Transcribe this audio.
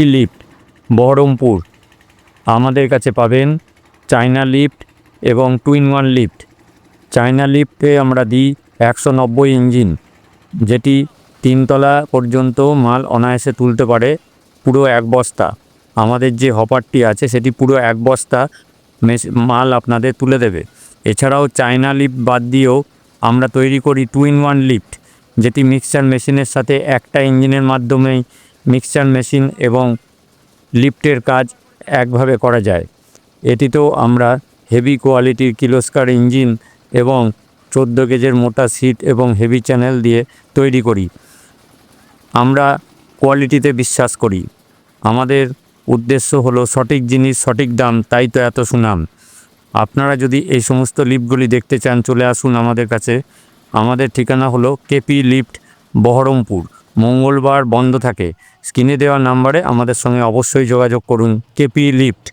Lift Baharampur. আমাদের কাছে পাবেন চায়না লিফট এবং 2-in-1 লিফট। চায়না লিফটে আমরা দিই 190 ইঞ্জিন, যেটি 3 তলা পর্যন্ত মাল অনায়াসে তুলতে পারে পুরো 1 বস্তা। আমাদের যে হপারটি আছে সেটি পুরো 1 বস্তা মাল আপনাদের তুলে দেবে। এছাড়াও চায়না লিফট বাদ দিয়েও আমরা তৈরি করি 2-in-1 লিফট, যেটি মিক্সচার মেশিনের সাথে একটা ইঞ্জিনের মাধ্যমেই মিক্সচার মেশিন এবং লিফটের কাজ একভাবে করা যায়। এটিতেও আমরা হেভি কোয়ালিটির কির্লোস্কার ইঞ্জিন এবং 14 গেজের মোটা সিট এবং হেভি চ্যানেল দিয়ে তৈরি করি। আমরা কোয়ালিটিতে বিশ্বাস করি। আমাদের উদ্দেশ্য হলো সঠিক জিনিস সঠিক দাম, তাই তো এত সুনাম। আপনারা যদি এই সমস্ত লিফটগুলি দেখতে চান চলে আসুন আমাদের কাছে। আমাদের ঠিকানা হলো কেপি লিফট বহরমপুর। মঙ্গলবার বন্ধ থাকে। স্ক্রিনে দেওয়া নাম্বারে আমাদের সঙ্গে অবশ্যই যোগাযোগ করুন। KP lift.